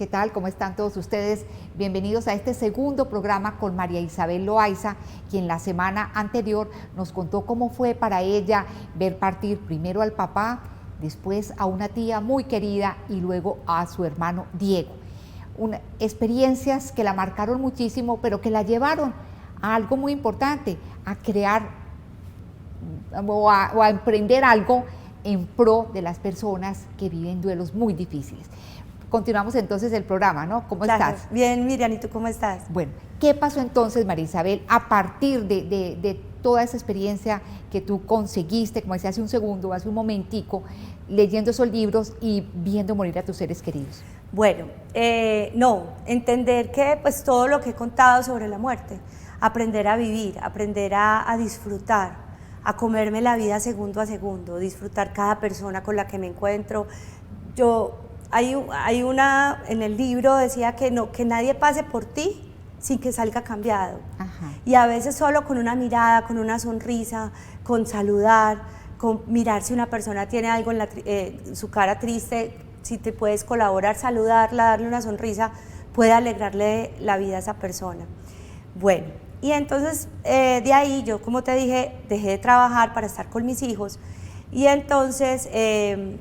¿qué tal? ¿Cómo están todos ustedes? Bienvenidos a este segundo programa con María Isabel Loaiza, quien la semana anterior nos contó cómo fue para ella ver partir primero al papá, después a una tía muy querida y luego a su hermano Diego. Experiencias que la marcaron muchísimo, pero que la llevaron a algo muy importante, a crear o a emprender algo en pro de las personas que viven duelos muy difíciles. Continuamos entonces el programa, ¿no? ¿Cómo estás? Bien, Miriam, ¿y tú cómo estás? Bueno, ¿qué pasó entonces, María Isabel, a partir de toda esa experiencia que tú conseguiste, como decía hace un segundo, hace un momentico, leyendo esos libros y viendo morir a tus seres queridos? Bueno, entender que pues todo lo que he contado sobre la muerte, aprender a vivir, aprender a disfrutar, a comerme la vida segundo a segundo, disfrutar cada persona con la que me encuentro. Hay una, en el libro decía que nadie pase por ti sin que salga cambiado. Ajá. Y a veces solo con una mirada, con una sonrisa, con saludar, con mirar si una persona tiene algo en su cara triste, si te puedes colaborar, saludarla, darle una sonrisa, puede alegrarle la vida a esa persona. Bueno, y entonces de ahí yo, como te dije, dejé de trabajar para estar con mis hijos. Y entonces,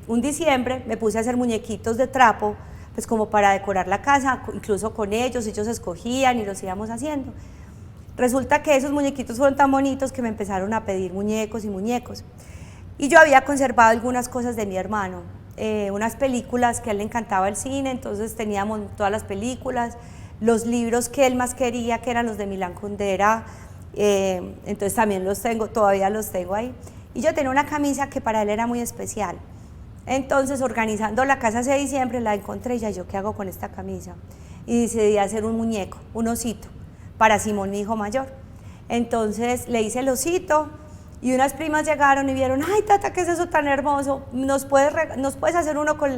un diciembre me puse a hacer muñequitos de trapo, pues como para decorar la casa, incluso con ellos escogían y los íbamos haciendo. Resulta que esos muñequitos fueron tan bonitos que me empezaron a pedir muñecos y muñecos. Y yo había conservado algunas cosas de mi hermano, unas películas que a él le encantaba el cine, entonces teníamos todas las películas, los libros que él más quería, que eran los de Milán Kundera, entonces también los tengo, todavía los tengo ahí. Y yo tenía una camisa que para él era muy especial. Entonces, organizando la casa ese diciembre, la encontré y ya, ¿yo qué hago con esta camisa? Y decidí hacer un muñeco, un osito, para Simón, mi hijo mayor. Entonces, le hice el osito y unas primas llegaron y vieron, ay, tata, ¿qué es eso tan hermoso? ¿Nos puedes hacer uno con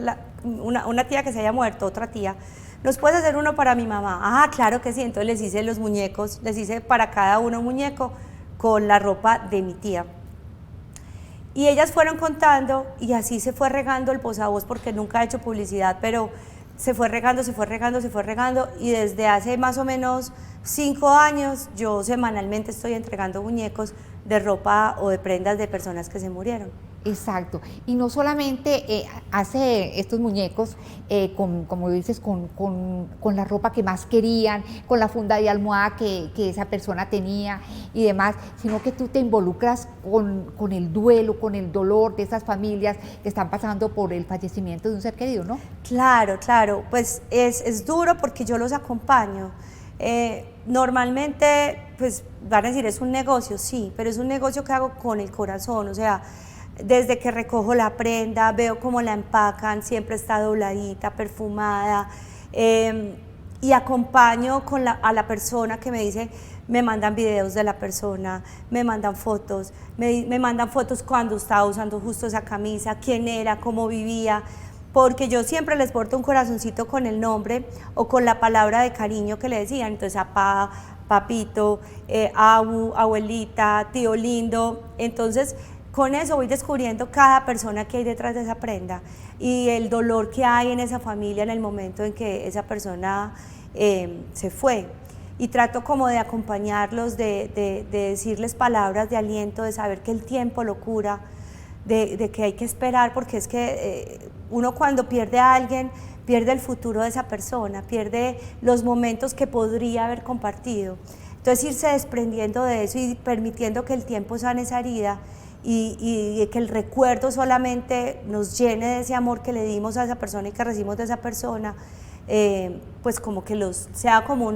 una tía que se haya muerto, otra tía? ¿Nos puedes hacer uno para mi mamá? Ah, claro que sí. Entonces, les hice los muñecos, les hice para cada uno un muñeco con la ropa de mi tía. Y ellas fueron contando y así se fue regando el voz a voz, porque nunca he hecho publicidad, pero se fue regando y desde hace más o menos 5 años yo semanalmente estoy entregando muñecos de ropa o de prendas de personas que se murieron. Exacto, y no solamente hace estos muñecos, como dices, con la ropa que más querían, con la funda de almohada que esa persona tenía y demás, sino que tú te involucras con el duelo, con el dolor de esas familias que están pasando por el fallecimiento de un ser querido, ¿no? Claro, pues es duro porque yo los acompaño. Normalmente, pues van a decir, es un negocio, sí, pero es un negocio que hago con el corazón, o sea, desde que recojo la prenda, veo cómo la empacan, siempre está dobladita, perfumada, y acompaño a la persona que me dice, me mandan videos de la persona, me mandan fotos, me mandan fotos cuando estaba usando justo esa camisa, quién era, cómo vivía, porque yo siempre les porto un corazoncito con el nombre o con la palabra de cariño que le decían, entonces papá, papito, abuelita, tío lindo, entonces con eso voy descubriendo cada persona que hay detrás de esa prenda y el dolor que hay en esa familia en el momento en que esa persona se fue. Y trato como de acompañarlos, de decirles palabras de aliento, de saber que el tiempo lo cura, de que hay que esperar, porque es que uno cuando pierde a alguien, pierde el futuro de esa persona, pierde los momentos que podría haber compartido. Entonces irse desprendiendo de eso y permitiendo que el tiempo sane esa herida, y que el recuerdo solamente nos llene de ese amor que le dimos a esa persona y que recibimos de esa persona, pues como que sea como un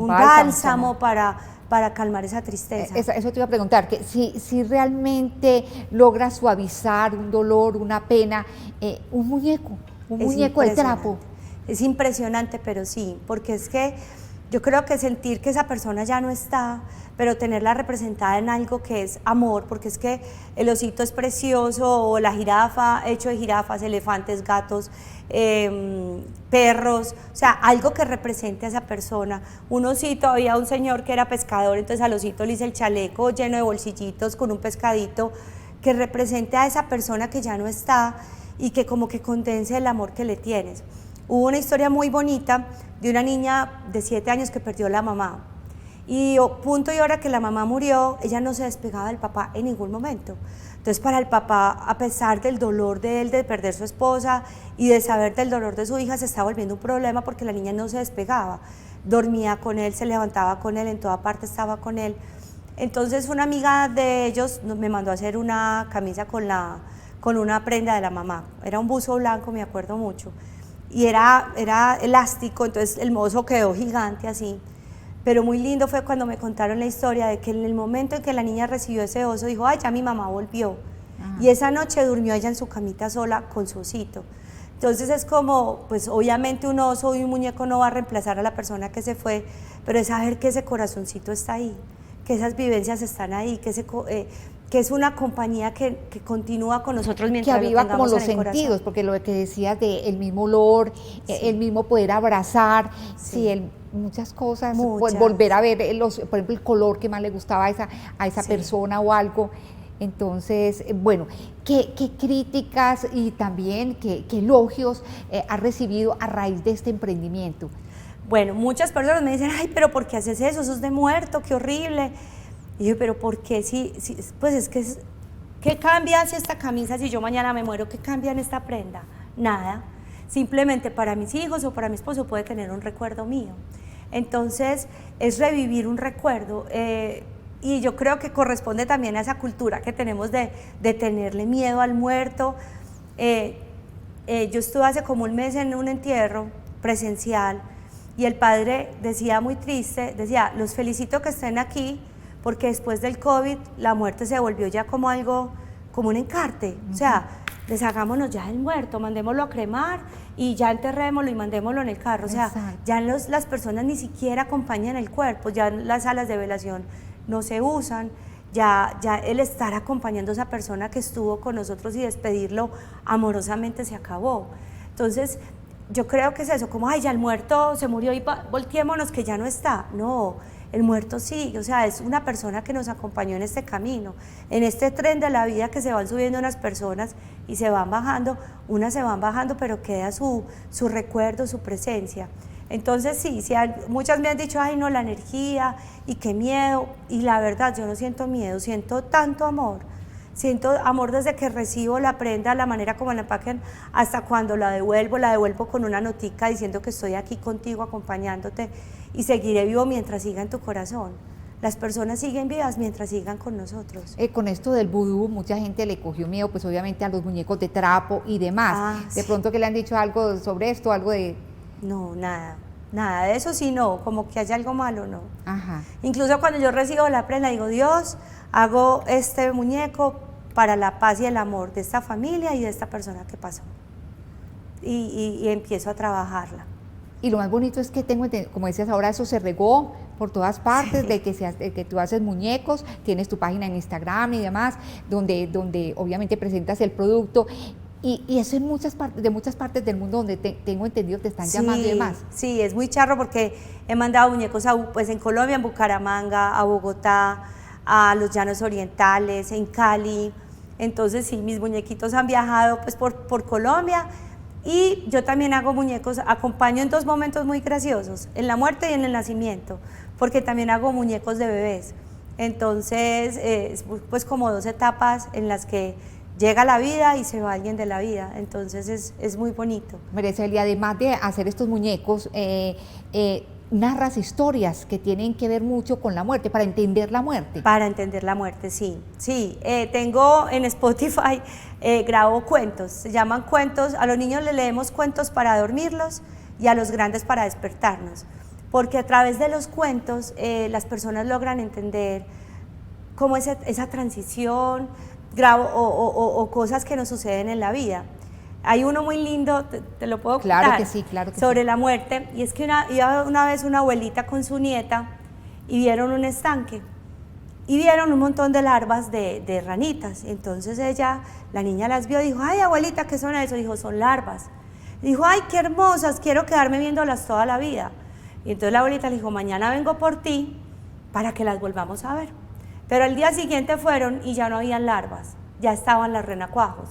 bálsamo para calmar esa tristeza. Eso te iba a preguntar, que si realmente logra suavizar un dolor, una pena, un muñeco de trapo. Es impresionante, pero sí, porque es que yo creo que sentir que esa persona ya no está, pero tenerla representada en algo que es amor, porque es que el osito es precioso, o la jirafa, hecho de jirafas, elefantes, gatos, perros, o sea, algo que represente a esa persona. Un osito, había un señor que era pescador, entonces al osito le hice el chaleco lleno de bolsillitos con un pescadito que represente a esa persona que ya no está, y que como que condense el amor que le tienes. Hubo una historia muy bonita de una niña de 7 años que perdió a la mamá. Y punto y hora que la mamá murió, ella no se despegaba del papá en ningún momento. Entonces para el papá, a pesar del dolor de él de perder su esposa y de saber del dolor de su hija, se estaba volviendo un problema porque la niña no se despegaba. Dormía con él, se levantaba con él, en toda parte estaba con él. Entonces una amiga de ellos me mandó a hacer una camisa con una prenda de la mamá. Era un buzo blanco, me acuerdo mucho. Y era elástico, entonces el mozo quedó gigante así. Pero muy lindo fue cuando me contaron la historia de que en el momento en que la niña recibió ese oso, dijo, ay, ya mi mamá volvió. Ajá. Y esa noche durmió ella en su camita sola con su osito. Entonces es como, pues obviamente un oso y un muñeco no va a reemplazar a la persona que se fue, pero es saber que ese corazoncito está ahí, que esas vivencias están ahí, que es una compañía que continúa con nosotros mientras que aviva lo como tengamos los en el sentidos, corazón. porque lo que decías de el mismo olor, sí, el mismo poder abrazar, sí, sí, muchas cosas, muchas. Pues, volver a ver, por ejemplo, el color que más le gustaba a esa sí. persona o algo. Entonces, bueno, ¿qué críticas y también qué elogios has recibido a raíz de este emprendimiento? Bueno, muchas personas me dicen, ay, pero ¿por qué haces eso? Eso es de muerto, qué horrible. Y yo, pero ¿por qué? Pues es que, ¿qué cambia si esta camisa, si yo mañana me muero, qué cambia en esta prenda? Nada. Simplemente para mis hijos o para mi esposo puede tener un recuerdo mío. Entonces, es revivir un recuerdo. Y yo creo que corresponde también a esa cultura que tenemos de tenerle miedo al muerto. Yo estuve hace como un mes en un entierro presencial y el padre decía muy triste, decía, los felicito que estén aquí porque después del COVID la muerte se volvió ya como algo, como un encarte. O sea, deshagámonos ya del muerto, mandémoslo a cremar y ya enterrémoslo y mandémoslo en el carro. O sea, exacto, ya las personas ni siquiera acompañan el cuerpo, ya las salas de velación no se usan, ya el estar acompañando a esa persona que estuvo con nosotros y despedirlo amorosamente se acabó. Entonces, yo creo que es eso, como, ay, ya el muerto se murió y volteémonos que ya no está. No, el muerto sigue, o sea, es una persona que nos acompañó en este camino, en este tren de la vida que se van subiendo unas personas y se van bajando, unas se van bajando, pero queda su recuerdo, su presencia. Entonces sí, muchas me han dicho, ay no, la energía y qué miedo, y la verdad yo no siento miedo, siento tanto amor desde que recibo la prenda, la manera como la empacan, hasta cuando la devuelvo con una notica diciendo que estoy aquí contigo acompañándote y seguiré vivo mientras siga en tu corazón. Las personas siguen vivas mientras sigan con nosotros. Con esto del vudú, mucha gente le cogió miedo, pues obviamente a los muñecos de trapo y demás. De pronto que le han dicho algo sobre esto, algo de... No, nada de eso sí no, como que haya algo malo, no. Ajá. Incluso cuando yo recibo la prenda, digo, Dios, hago este muñeco para la paz y el amor de esta familia y de esta persona que pasó. Y empiezo a trabajarla. Y lo más bonito es que como decías ahora, eso se regó por todas partes, sí, de que tú haces muñecos, tienes tu página en Instagram y demás, donde obviamente presentas el producto. Y eso en muchas partes del mundo donde tengo entendido te están llamando y demás. Sí, es muy charro porque he mandado muñecos pues en Colombia, en Bucaramanga, a Bogotá, a los Llanos Orientales, en Cali. Entonces sí, mis muñequitos han viajado pues por Colombia y yo también hago muñecos, acompaño en 2 momentos muy graciosos, en la muerte y en el nacimiento, porque también hago muñecos de bebés. Entonces, pues como 2 etapas en las que llega la vida y se va alguien de la vida, entonces es muy bonito. María Isabel, y además de hacer estos muñecos, narras historias que tienen que ver mucho con la muerte, para entender la muerte. Para entender la muerte, sí. Tengo en Spotify, grabo cuentos, se llaman cuentos, a los niños les leemos cuentos para dormirlos y a los grandes para despertarnos, porque a través de los cuentos las personas logran entender cómo es esa transición, o cosas que nos suceden en la vida. Hay uno muy lindo, te lo puedo contar, claro que sí, sobre la muerte, y es que iba una vez una abuelita con su nieta y vieron un estanque y vieron un montón de larvas de ranitas. Entonces la niña las vio y dijo, ay abuelita, ¿qué son eso? Dijo, son larvas. Dijo, ay, qué hermosas, quiero quedarme viéndolas toda la vida. Y entonces la abuelita le dijo, mañana vengo por ti para que las volvamos a ver. Pero al día siguiente fueron y ya no habían larvas, ya estaban las renacuajos.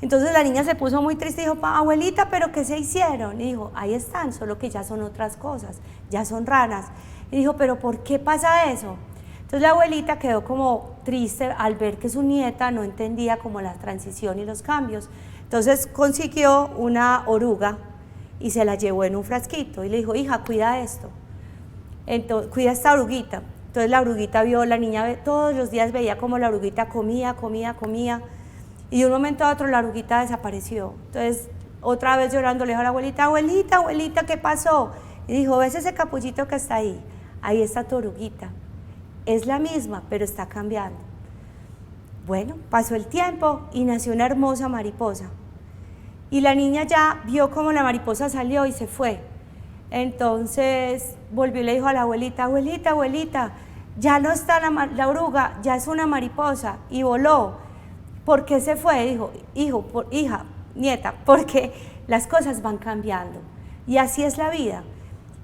Entonces la niña se puso muy triste y dijo, abuelita, ¿pero qué se hicieron? Y dijo, ahí están, solo que ya son otras cosas, ya son ranas. Y dijo, ¿pero por qué pasa eso? Entonces la abuelita quedó como triste al ver que su nieta no entendía como la transición y los cambios. Entonces consiguió una oruga y se la llevó en un frasquito y le dijo, hija, cuida esto, entonces, cuida esta oruguita. Entonces la oruguita vio, la niña todos los días veía como la oruguita comía, y de un momento a otro la oruguita desapareció. Entonces otra vez llorando le dijo a la abuelita, abuelita, abuelita, ¿qué pasó? Y dijo, ¿ves ese capullito que está ahí? Ahí está tu oruguita. Es la misma, pero está cambiando. Bueno, pasó el tiempo y nació una hermosa mariposa. Y la niña ya vio cómo la mariposa salió y se fue. Entonces volvió y le dijo a la abuelita, abuelita, abuelita, ya no está la oruga, ya es una mariposa y voló. ¿Por qué se fue? Dijo, hija, nieta, porque las cosas van cambiando y así es la vida.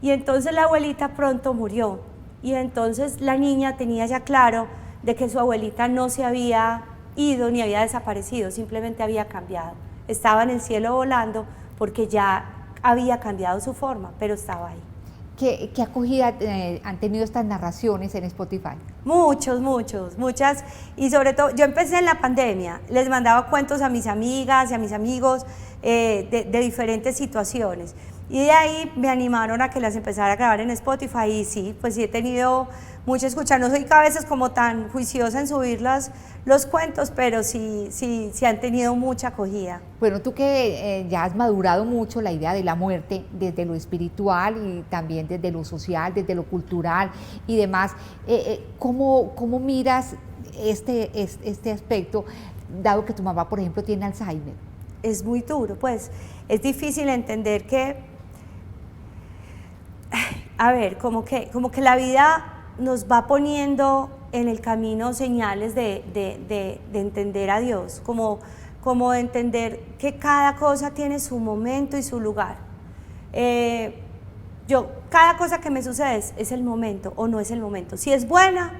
Y entonces la abuelita pronto murió y entonces la niña tenía ya claro de que su abuelita no se había ido ni había desaparecido, simplemente había cambiado. Estaba en el cielo volando porque ya había cambiado su forma, pero estaba ahí. ¿Qué acogida han tenido estas narraciones en Spotify? Muchas, y sobre todo, yo empecé en la pandemia, les mandaba cuentos a mis amigas y a mis amigos de diferentes situaciones, y de ahí me animaron a que las empezara a grabar en Spotify, y sí, pues sí he tenido mucha escucha, no soy a veces como tan juiciosa en subir los cuentos, pero sí han tenido mucha acogida. Bueno, tú que ya has madurado mucho la idea de la muerte desde lo espiritual y también desde lo social, desde lo cultural y demás, ¿cómo miras este aspecto, dado que tu mamá, por ejemplo, tiene Alzheimer? Es muy duro, pues, es difícil entender que, a ver, como que la vida nos va poniendo en el camino señales de entender a Dios, como de entender que cada cosa tiene su momento y su lugar. Cada cosa que me sucede es el momento o no es el momento. Si es buena,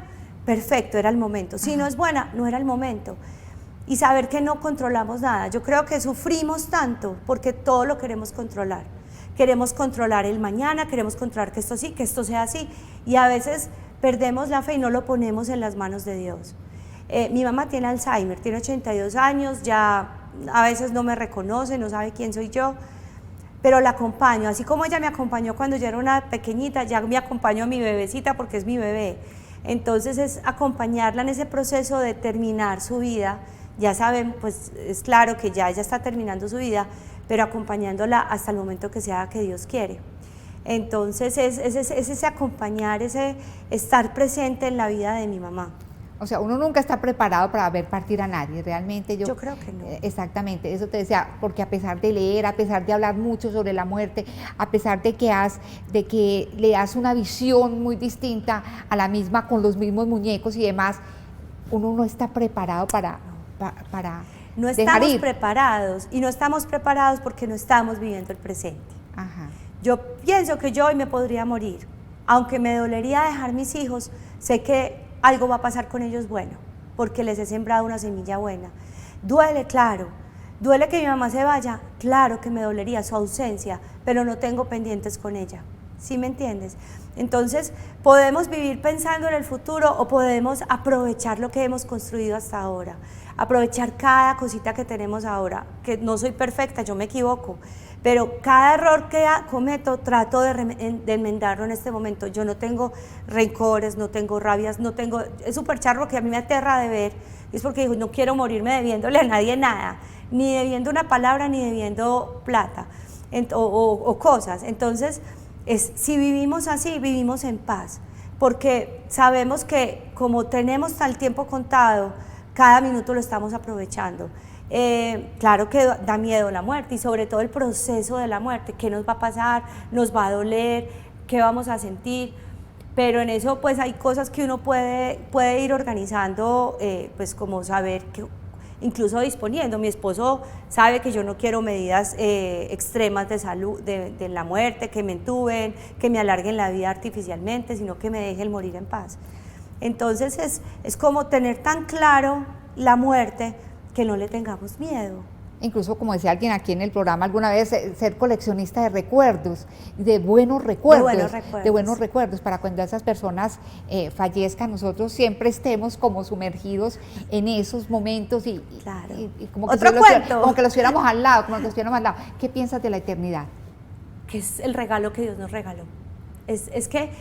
perfecto, era el momento. Si no es buena, no era el momento. Y saber que no controlamos nada. Yo creo que sufrimos tanto porque todo lo queremos controlar. Queremos controlar el mañana, queremos controlar que esto sí, que esto sea así. Y a veces perdemos la fe y no lo ponemos en las manos de Dios. Mi mamá tiene Alzheimer, tiene 82 años, ya a veces no me reconoce, no sabe quién soy yo, pero la acompaño, así como ella me acompañó cuando yo era una pequeñita, ya me acompañó a mi bebecita porque es mi bebé. Entonces es acompañarla en ese proceso de terminar su vida. Ya saben, pues es claro que ya ella está terminando su vida, pero acompañándola hasta el momento que sea que Dios quiere. Entonces es ese acompañar, ese estar presente en la vida de mi mamá. O sea, uno nunca está preparado para ver partir a nadie, realmente. Yo creo que no. Exactamente, eso te decía, porque a pesar de leer, a pesar de hablar mucho sobre la muerte, a pesar de que le das una visión muy distinta a la misma, con los mismos muñecos y demás, uno no está preparado para no estamos preparados, y no estamos preparados porque no estamos viviendo el presente. Ajá. Yo pienso que yo hoy me podría morir, aunque me dolería dejar mis hijos, sé que algo va a pasar con ellos bueno, porque les he sembrado una semilla buena. Duele, claro, duele que mi mamá se vaya, claro que me dolería su ausencia, pero no tengo pendientes con ella, ¿sí me entiendes? Entonces, podemos vivir pensando en el futuro o podemos aprovechar lo que hemos construido hasta ahora, aprovechar cada cosita que tenemos ahora, que no soy perfecta, yo me equivoco, pero cada error que cometo trato de enmendarlo en este momento. Yo no tengo rencores, no tengo rabias, es súper charro que a mí me aterra de ver, es porque digo, no quiero morirme debiéndole a nadie nada, ni debiendo una palabra, ni debiendo plata o cosas. Entonces, si vivimos así, vivimos en paz, porque sabemos que como tenemos tal tiempo contado, cada minuto lo estamos aprovechando. Claro que da miedo la muerte y sobre todo el proceso de la muerte, qué nos va a pasar, nos va a doler, qué vamos a sentir, pero en eso pues hay cosas que uno puede ir organizando, pues como saber que incluso disponiendo. Mi esposo sabe que yo no quiero medidas extremas de salud, de la muerte, que me entuben, que me alarguen la vida artificialmente, sino que me dejen morir en paz. Entonces es como tener tan claro la muerte que no le tengamos miedo, Incluso, como decía alguien aquí en el programa alguna vez, ser coleccionista de recuerdos, de buenos recuerdos, de buenos recuerdos, para cuando esas personas fallezcan, nosotros siempre estemos como sumergidos en esos momentos y como que como que los tuviéramos al lado, ¿Qué piensas de la eternidad? Que es el regalo que Dios nos regaló. Es que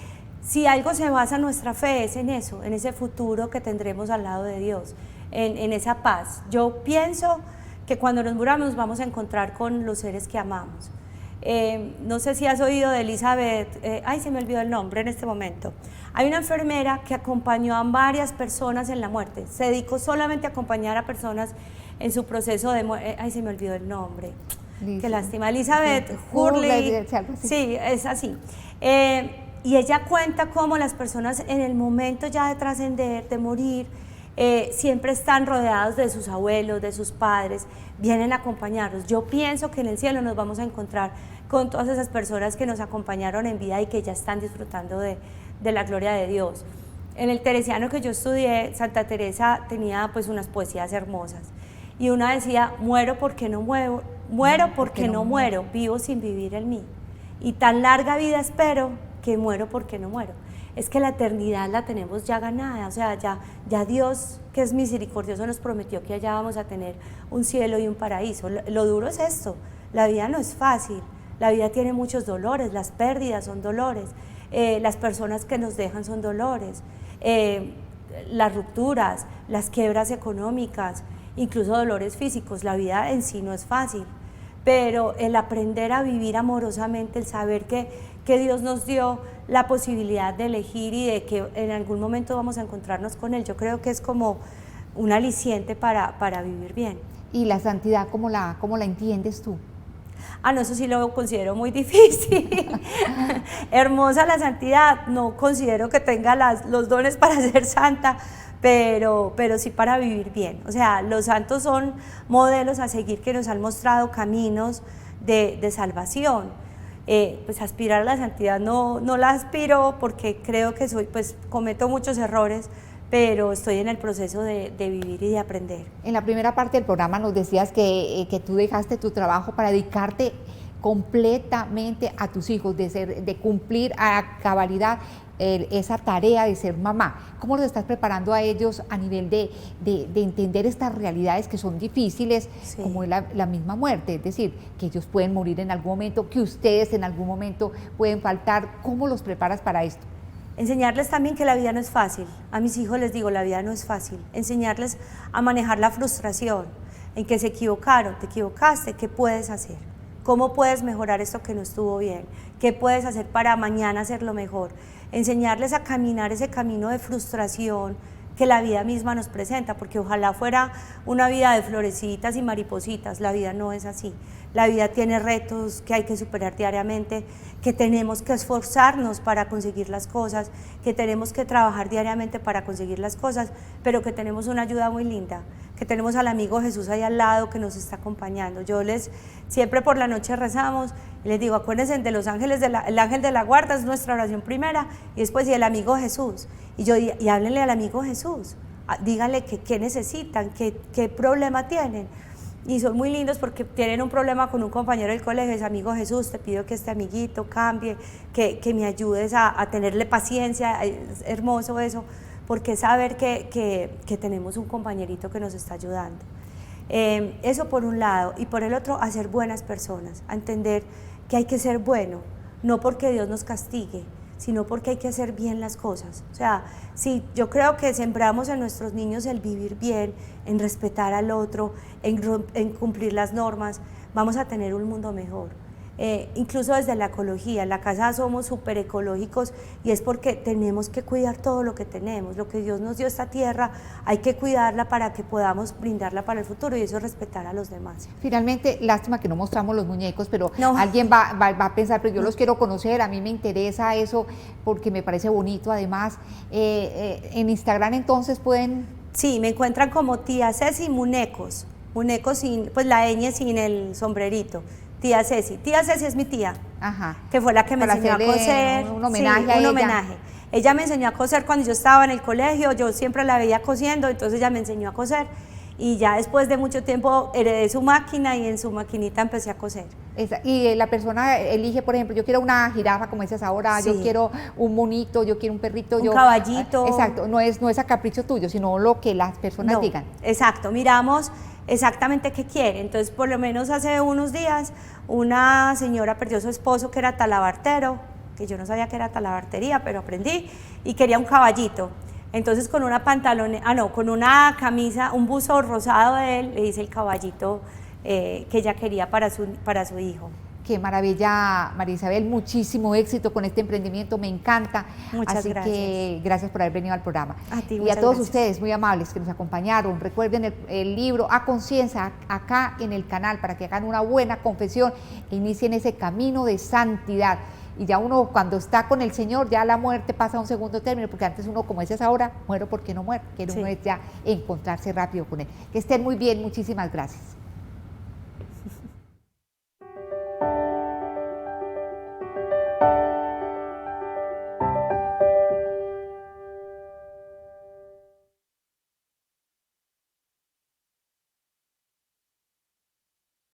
si algo se basa en nuestra fe es en eso, en ese futuro que tendremos al lado de Dios, en esa paz. Yo pienso que cuando nos muramos vamos a encontrar con los seres que amamos. No sé si has oído de Elizabeth, se me olvidó el nombre en este momento. Hay una enfermera que acompañó a varias personas en la muerte, se dedicó solamente a acompañar a personas en su proceso de muerte. Se me olvidó el nombre. Qué lástima. Elizabeth Hurley, sí, es así. Y ella cuenta cómo las personas en el momento ya de trascender, de morir, siempre están rodeados de sus abuelos, de sus padres, vienen a acompañarlos. Yo pienso que en el cielo nos vamos a encontrar con todas esas personas que nos acompañaron en vida y que ya están disfrutando de la gloria de Dios. En el teresiano que yo estudié, Santa Teresa tenía pues unas poesías hermosas y una decía: muero porque no muero, porque no muero, vivo sin vivir en mí, y tan larga vida espero que muero porque no muero. Es que la eternidad la tenemos ya ganada, o sea, ya Dios, que es misericordioso, nos prometió que allá vamos a tener un cielo y un paraíso. Lo duro es esto, la vida no es fácil, la vida tiene muchos dolores, las pérdidas son dolores, las personas que nos dejan son dolores, las rupturas, las quiebras económicas, incluso dolores físicos. La vida en sí no es fácil, pero el aprender a vivir amorosamente, el saber que Dios nos dio la posibilidad de elegir y de que en algún momento vamos a encontrarnos con Él, yo creo que es como un aliciente para vivir bien. ¿Y la santidad cómo la entiendes tú? No, eso sí lo considero muy difícil. Hermosa la santidad, no considero que tenga los dones para ser santa, pero sí para vivir bien. O sea, los santos son modelos a seguir que nos han mostrado caminos de salvación. Pues aspirar a la santidad no la aspiro porque creo que cometo muchos errores, pero estoy en el proceso de vivir y de aprender. En la primera parte del programa nos decías que tú dejaste tu trabajo para dedicarte completamente a tus hijos, de cumplir a cabalidad esa tarea de ser mamá. ¿Cómo los estás preparando a ellos a nivel de entender estas realidades que son difíciles, sí, como es la misma muerte? Es decir, que ellos pueden morir en algún momento, que ustedes en algún momento pueden faltar. ¿Cómo los preparas para esto? Enseñarles también que la vida no es fácil. A mis hijos les digo, la vida no es fácil. Enseñarles a manejar la frustración, en que se equivocaron, te equivocaste, ¿qué puedes hacer? ¿Cómo puedes mejorar esto que no estuvo bien? ¿Qué puedes hacer para mañana hacerlo mejor? Enseñarles a caminar ese camino de frustración que la vida misma nos presenta, porque ojalá fuera una vida de florecitas y maripositas. La vida no es así. La vida tiene retos que hay que superar diariamente, que tenemos que esforzarnos para conseguir las cosas, que tenemos que trabajar diariamente para conseguir las cosas, pero que tenemos una ayuda muy linda, que tenemos al amigo Jesús ahí al lado que nos está acompañando. Siempre por la noche rezamos y les digo, acuérdense de los ángeles, el ángel de la guarda es nuestra oración primera, y después y el amigo Jesús. Y háblenle al amigo Jesús, díganle qué necesitan, qué problema tienen. Y son muy lindos porque tienen un problema con un compañero del colegio, es amigo Jesús, te pido que este amiguito cambie, que me ayudes a tenerle paciencia. Es hermoso eso, porque saber que tenemos un compañerito que nos está ayudando. Eso por un lado, y por el otro, a ser buenas personas, a entender que hay que ser bueno, no porque Dios nos castigue, sino porque hay que hacer bien las cosas. O sea, sí, yo creo que sembramos en nuestros niños el vivir bien, en respetar al otro, en cumplir las normas, vamos a tener un mundo mejor. Incluso desde la ecología, en la casa somos súper ecológicos, y es porque tenemos que cuidar todo lo que tenemos, lo que Dios nos dio, esta tierra, hay que cuidarla para que podamos brindarla para el futuro, y eso es respetar a los demás. Finalmente, lástima que no mostramos los muñecos, pero alguien va a pensar, pero yo los quiero conocer, a mí me interesa eso porque me parece bonito. Además, en Instagram entonces pueden... Sí, me encuentran como Tía Ceci Munecos sin, pues la ñ sin el sombrerito. Tía Ceci es mi tía, que fue la que me enseñó a coser. Un homenaje a ella. Homenaje. Ella me enseñó a coser cuando yo estaba en el colegio, yo siempre la veía cosiendo, entonces ella me enseñó a coser, y ya después de mucho tiempo heredé su máquina y en su maquinita empecé a coser. Y la persona elige, por ejemplo, yo quiero una jirafa, como dices ahora, Sí. yo quiero un monito, yo quiero un perrito. Un caballito. Exacto, no es a capricho tuyo, sino lo que las personas No, digan. exacto, miramos exactamente qué quiere. Entonces, por lo menos hace unos días, una señora perdió a su esposo que era talabartero, que yo no sabía que era talabartería, pero aprendí, y quería un caballito. Entonces, con una con una camisa, un buzo rosado de él, le hice el caballito que ella quería para su hijo. Qué maravilla, María Isabel, muchísimo éxito con este emprendimiento, me encanta. Muchas Así gracias. que gracias por haber venido al programa. A ti, y a muchas todos gracias. ustedes, muy amables, que nos acompañaron. Recuerden el libro A Conciencia, acá en el canal, para que hagan una buena confesión e inicien ese camino de santidad. Y ya uno, cuando está con el Señor, ya la muerte pasa a un segundo término, porque antes uno, como dices ahora, muero porque no muero, quiere uno Sí. es ya encontrarse rápido con Él. Que estén muy bien, muchísimas gracias.